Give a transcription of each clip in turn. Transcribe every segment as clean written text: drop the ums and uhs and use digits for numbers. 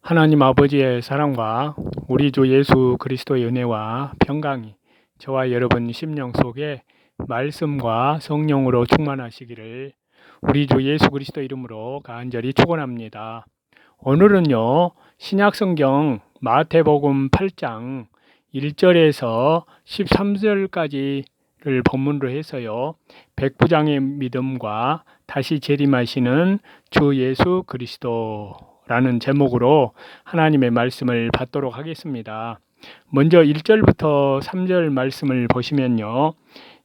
하나님 아버지의 사랑과 우리 주 예수 그리스도의 은혜와 평강이 저와 여러분 심령 속에 말씀과 성령으로 충만하시기를 우리 주 예수 그리스도 이름으로 간절히 축원합니다. 오늘은요, 신약성경 마태복음 8장 1절에서 13절까지를 본문으로 해서요, 백부장의 믿음과 다시 재림하시는 주 예수 그리스도라는 제목으로 하나님의 말씀을 받도록 하겠습니다. 먼저 1절부터 3절 말씀을 보시면요,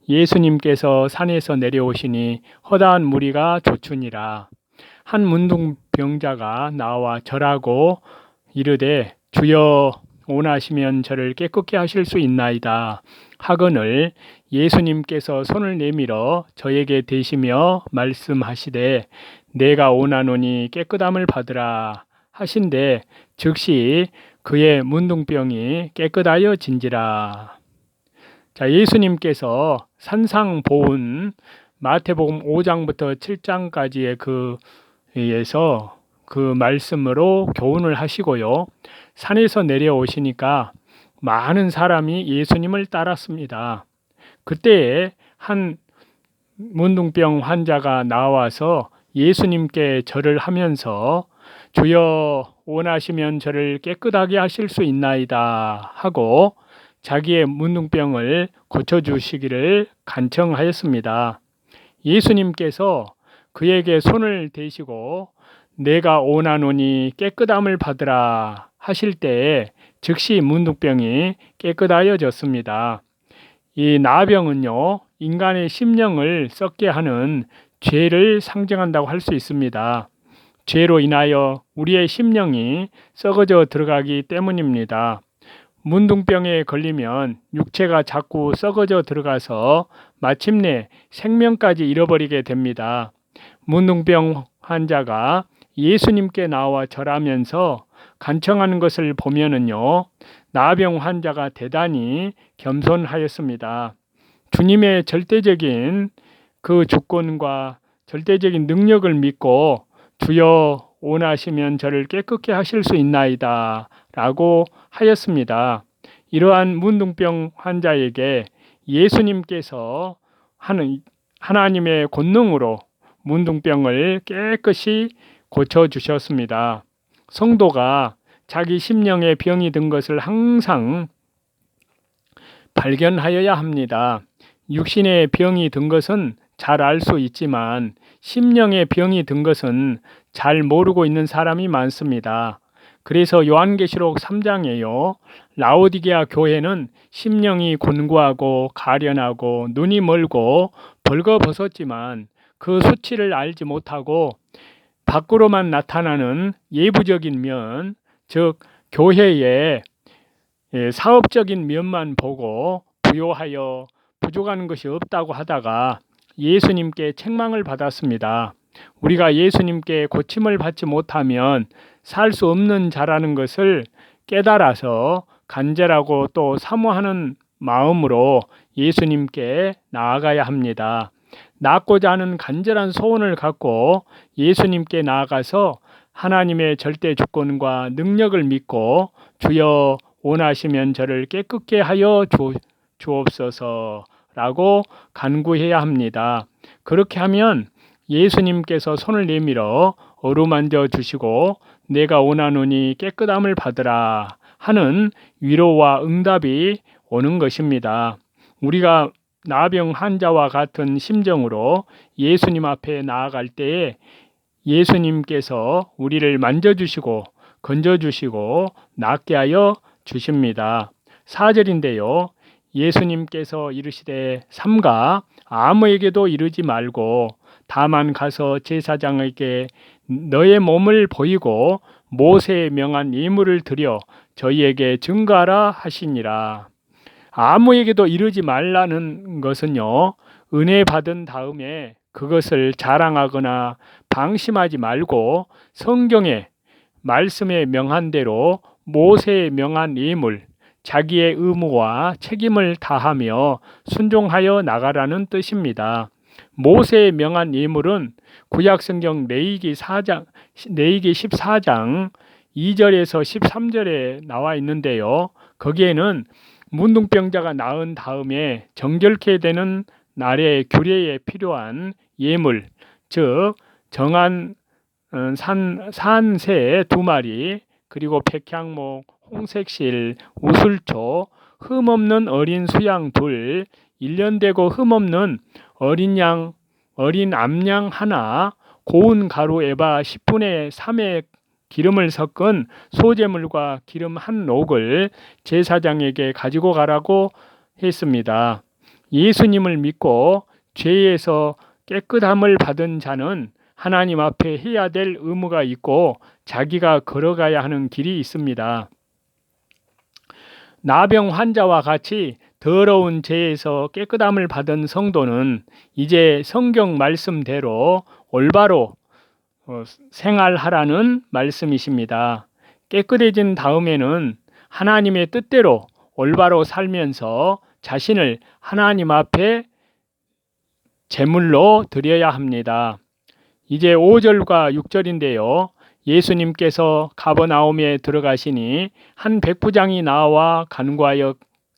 예수님께서 산에서 내려오시니 허다한 무리가 좇으니라. 한 문둥병자가 나와 절하고 이르되 주여 원하시면 저를 깨끗게 하실 수 있나이다 하거늘 예수님께서 손을 내밀어 저에게 대시며 말씀하시되 내가 원하노니 깨끗함을 받으라 하신대 즉시 그의 문둥병이 깨끗하여 진지라. 자, 예수님께서 산상보훈 마태복음 5장부터 7장까지의 그에서 그 말씀으로 교훈을 하시고요. 산에서 내려오시니까 많은 사람이 예수님을 따랐습니다. 그때에 한 문둥병 환자가 나와서 예수님께 절을 하면서 주여 원하시면 저를 깨끗하게 하실 수 있나이다 하고 자기의 문둥병을 고쳐주시기를 간청하였습니다. 예수님께서 그에게 손을 대시고 내가 원하노니 깨끗함을 받으라 하실 때에 즉시 문둥병이 깨끗하여졌습니다. 이 나병은요, 인간의 심령을 썩게 하는 죄를 상징한다고 할 수 있습니다. 죄로 인하여 우리의 심령이 썩어져 들어가기 때문입니다. 문둥병에 걸리면 육체가 자꾸 썩어져 들어가서 마침내 생명까지 잃어버리게 됩니다. 문둥병 환자가 예수님께 나와 절하면서 간청하는 것을 보면은요, 나병 환자가 대단히 겸손하였습니다. 주님의 절대적인 그 주권과 절대적인 능력을 믿고 주여 원하시면 저를 깨끗게 하실 수 있나이다 라고 하였습니다. 이러한 문둥병 환자에게 예수님께서 하나님의 권능으로 문둥병을 깨끗이 고쳐주셨습니다. 성도가 자기 심령에 병이 든 것을 항상 발견하여야 합니다. 육신의 병이 든 것은 잘 알 수 있지만 심령의 병이 든 것은 잘 모르고 있는 사람이 많습니다. 그래서 요한계시록 3장에요. 라오디게아 교회는 심령이 곤고하고 가련하고 눈이 멀고 벌거벗었지만 그 수치를 알지 못하고 밖으로만 나타나는 예부적인 면, 즉 교회의 사업적인 면만 보고 부요하여 부족한 것이 없다고 하다가 예수님께 책망을 받았습니다. 우리가 예수님께 고침을 받지 못하면 살 수 없는 자라는 것을 깨달아서 간절하고 또 사모하는 마음으로 예수님께 나아가야 합니다. 낫고자 하는 간절한 소원을 갖고 예수님께 나아가서 하나님의 절대 주권과 능력을 믿고 주여 원하시면 저를 깨끗게 하여 주옵소서라고 간구해야 합니다. 그렇게 하면 예수님께서 손을 내밀어 어루만져 주시고 내가 원하노니 깨끗함을 받으라 하는 위로와 응답이 오는 것입니다. 우리가 나병 환자와 같은 심정으로 예수님 앞에 나아갈 때에 예수님께서 우리를 만져주시고 건져주시고 낫게 하여 주십니다. 4절인데요. 예수님께서 이르시되 삼가 아무에게도 이르지 말고 다만 가서 제사장에게 너의 몸을 보이고 모세의 명한 예물을 드려 저희에게 증거하라 하시니라. 아무에게도 이르지 말라는 것은요, 은혜 받은 다음에 그것을 자랑하거나 방심하지 말고 성경의 말씀에 명한 대로 모세의 명한 예물, 자기의 의무와 책임을 다하며 순종하여 나가라는 뜻입니다. 모세의 명한 예물은 구약성경 레위기 14장 2절에서 13절에 나와 있는데요. 거기에는 문둥병자가 나은 다음에 정결케 되는 날의 규례에 필요한 예물, 즉 정한 산새 2마리, 그리고 백향목, 홍색실, 우슬초, 흠없는 어린 수양 2, 1년 되고 흠없는 어린 암양 하나, 고운 가루 에바 10분의 3의 기름을 섞은 소재물과 기름 한 록을 제사장에게 가지고 가라고 했습니다. 예수님을 믿고 죄에서 깨끗함을 받은 자는 하나님 앞에 해야 될 의무가 있고 자기가 걸어가야 하는 길이 있습니다. 나병 환자와 같이 더러운 죄에서 깨끗함을 받은 성도는 이제 성경 말씀대로 올바로 생활하라는 말씀이십니다. 깨끗해진 다음에는 하나님의 뜻대로 올바로 살면서 자신을 하나님 앞에 제물로 드려야 합니다. 이제 5절과 6절인데요. 예수님께서 가버나움에 들어가시니 한 백부장이 나와 간구하여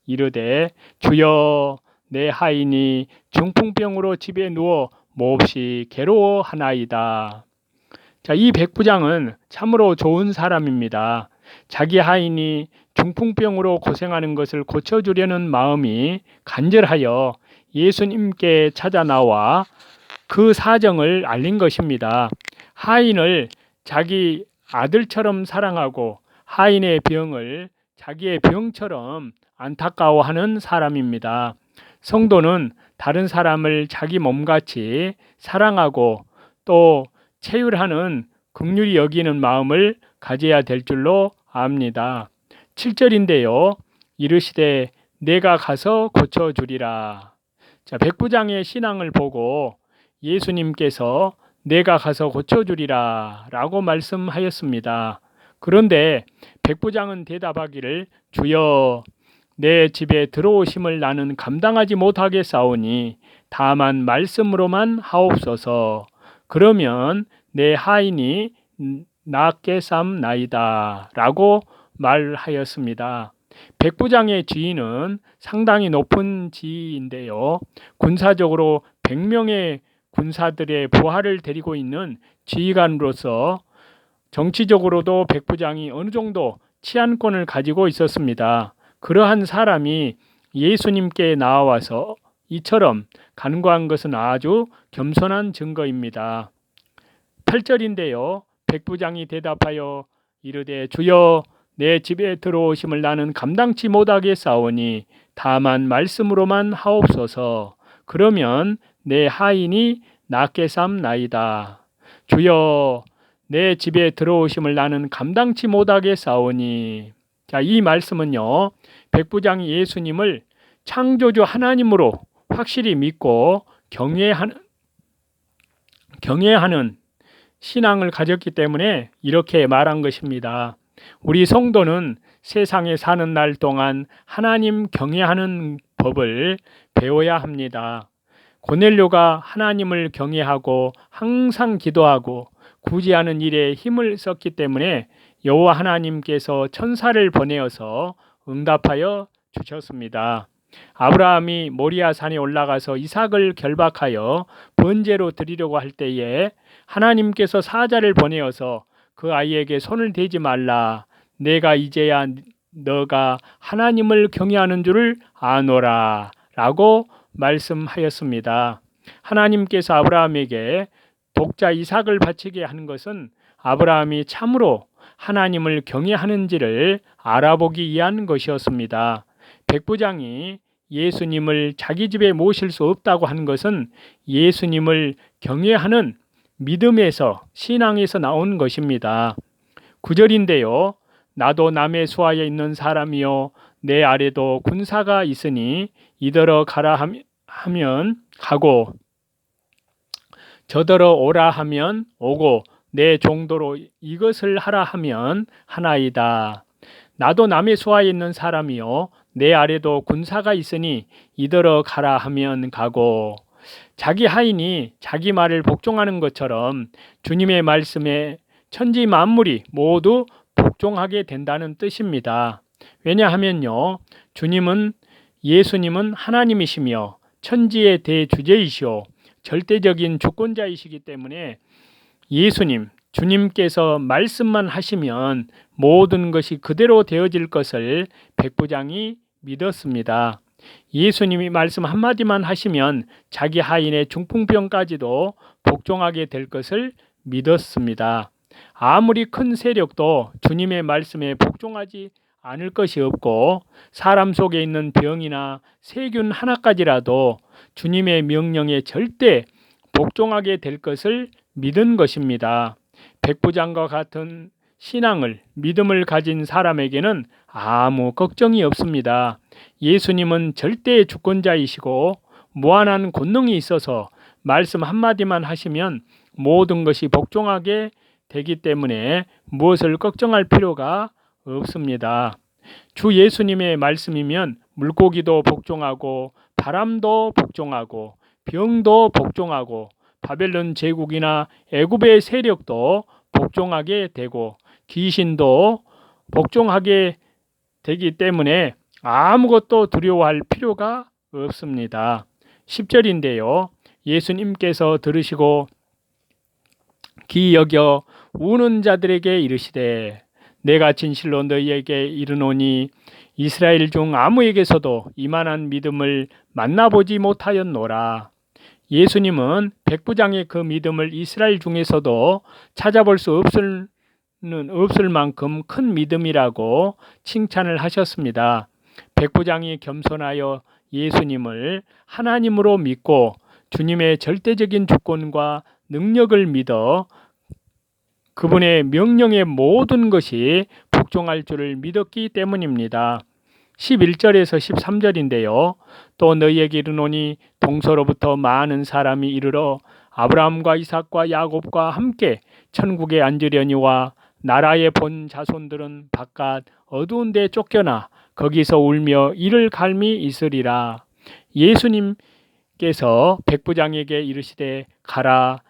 이르되 주여 내 하인이 중풍병으로 집에 누워 몹시 괴로워하나이다. 자, 이 백부장은 참으로 좋은 사람입니다. 자기 하인이 중풍병으로 고생하는 것을 고쳐주려는 마음이 간절하여 예수님께 찾아 나와 그 사정을 알린 것입니다. 하인을 자기 아들처럼 사랑하고 하인의 병을 자기의 병처럼 안타까워하는 사람입니다. 성도는 다른 사람을 자기 몸같이 사랑하고 또 체휼하는 긍휼히 여기는 마음을 가져야 될 줄로 압니다. 7절인데요. 이르시되 내가 가서 고쳐주리라. 자, 백부장의 신앙을 보고 예수님께서 내가 가서 고쳐주리라 라고 말씀하였습니다. 그런데 백부장은 대답하기를 주여 내 집에 들어오심을 나는 감당하지 못하겠사오니 다만 말씀으로만 하옵소서. 그러면 내 하인이 낫게 삼나이다 라고 말하였습니다. 백부장의 지위는 상당히 높은 지위인데요. 군사적으로 100명의 군사들의 부하를 데리고 있는 지휘관으로서 정치적으로도 백부장이 어느 정도 치안권을 가지고 있었습니다. 그러한 사람이 예수님께 나와서 이처럼 간구한 것은 아주 겸손한 증거입니다. 8절인데요. 백부장이 대답하여 이르되 주여 내 집에 들어오심을 나는 감당치 못하겠사오니 다만 말씀으로만 하옵소서. 그러면 내 하인이 낫게 삼나이다. 주여 내 집에 들어오심을 나는 감당치 못하겠사오니. 자, 이 말씀은요. 백부장이 예수님을 창조주 하나님으로 확실히 믿고 경외하는 신앙을 가졌기 때문에 이렇게 말한 것입니다. 우리 성도는 세상에 사는 날 동안 하나님 경외하는 법을 배워야 합니다. 고넬료가 하나님을 경외하고 항상 기도하고 구제하는 일에 힘을 썼기 때문에 여호와 하나님께서 천사를 보내어서 응답하여 주셨습니다. 아브라함이 모리아 산에 올라가서 이삭을 결박하여 번제로 드리려고 할 때에 하나님께서 사자를 보내어서 그 아이에게 손을 대지 말라. 내가 이제야 너가 하나님을 경외하는 줄을 아노라 라고 말씀하였습니다. 하나님께서 아브라함에게 독자 이삭을 바치게 하는 것은 아브라함이 참으로 하나님을 경외하는지를 알아보기 위한 것이었습니다. 백부장이 예수님을 자기 집에 모실 수 없다고 하는 것은 예수님을 경외하는 믿음에서 신앙에서 나온 것입니다. 9절인데요. 나도 남의 수하에 있는 사람이요 내 아래도 군사가 있으니 이더러 가라 하면 가고 저더러 오라 하면 오고 내 종도로 이것을 하라 하면 하나이다. 나도 남의 수하에 있는 사람이요 내 아래도 군사가 있으니 이더러 가라 하면 가고. 자기 하인이 자기 말을 복종하는 것처럼 주님의 말씀에 천지 만물이 모두 복종하게 된다는 뜻입니다. 왜냐하면요, 예수님은 하나님이시며 천지의 대주제이시오 절대적인 주권자이시기 때문에 주님께서 말씀만 하시면 모든 것이 그대로 되어질 것을 백부장이 믿었습니다. 예수님이 말씀 한마디만 하시면 자기 하인의 중풍병까지도 복종하게 될 것을 믿었습니다. 아무리 큰 세력도 주님의 말씀에 복종하지 않을 것이 없고 사람 속에 있는 병이나 세균 하나까지라도 주님의 명령에 절대 복종하게 될 것을 믿은 것입니다. 백부장과 같은 믿음을 가진 사람에게는 아무 걱정이 없습니다. 예수님은 절대의 주권자이시고 무한한 권능이 있어서 말씀 한마디만 하시면 모든 것이 복종하게 되기 때문에 무엇을 걱정할 필요가 없습니다. 주 예수님의 말씀이면 물고기도 복종하고 바람도 복종하고 병도 복종하고 바벨론 제국이나 애굽의 세력도 복종하게 되고 귀신도 복종하게 되기 때문에 아무것도 두려워할 필요가 없습니다. 10절인데요. 예수님께서 들으시고 귀 여겨 우는 자들에게 이르시되 내가 진실로 너희에게 이르노니 이스라엘 중 아무에게서도 이만한 믿음을 만나보지 못하였노라. 예수님은 백부장의 그 믿음을 이스라엘 중에서도 찾아볼 수 없을 만큼 큰 믿음이라고 칭찬을 하셨습니다. 백부장이 겸손하여 예수님을 하나님으로 믿고 주님의 절대적인 주권과 능력을 믿어 그분의 명령의 모든 것이 복종할 줄을 믿었기 때문입니다. 11절에서 13절인데요. 또 너희에게 이르노니 동서로부터 많은 사람이 이르러 아브라함과 이삭과 야곱과 함께 천국에 앉으려니와 나라의 본 자손들은 바깥 어두운 데 쫓겨나 거기서 울며 이를 갈미 있으리라. 예수님께서 백부장에게 이르시되 가라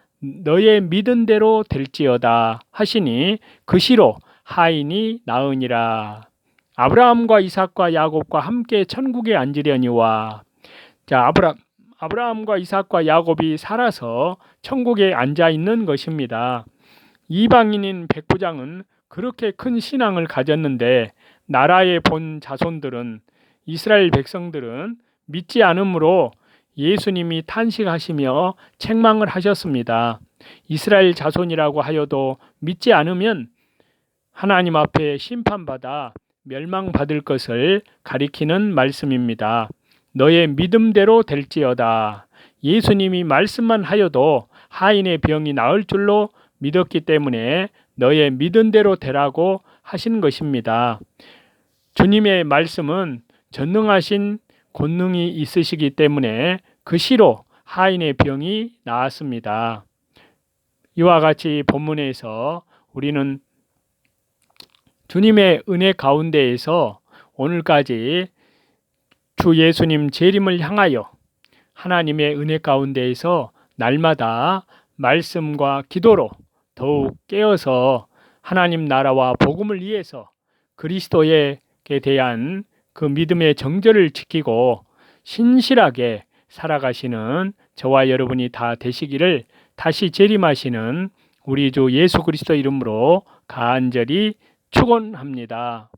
너의 믿은 대로 될지어다 하시니 그 시로 하인이 나으니라. 아브라함과 이삭과 야곱과 함께 천국에 앉으려니와. 자, 아브라함과 이삭과 야곱이 살아서 천국에 앉아 있는 것입니다. 이방인인 백부장은 그렇게 큰 신앙을 가졌는데 나라의 본 자손들은 이스라엘 백성들은 믿지 않으므로 예수님이 탄식하시며 책망을 하셨습니다. 이스라엘 자손이라고 하여도 믿지 않으면 하나님 앞에 심판받아 멸망받을 것을 가리키는 말씀입니다. 너의 믿음대로 될지어다. 예수님이 말씀만 하여도 하인의 병이 나을 줄로 믿었기 때문에 너의 믿은 대로 되라고 하신 것입니다. 주님의 말씀은 전능하신 권능이 있으시기 때문에 그 시로 하인의 병이 나았습니다. 이와 같이 본문에서 우리는 주님의 은혜 가운데에서 오늘까지 주 예수님 재림을 향하여 하나님의 은혜 가운데에서 날마다 말씀과 기도로 더욱 깨어서 하나님 나라와 복음을 위해서 그리스도에게 대한 그 믿음의 정절을 지키고 신실하게 살아가시는 저와 여러분이 다 되시기를 다시 재림하시는 우리 주 예수 그리스도 이름으로 간절히 축원합니다.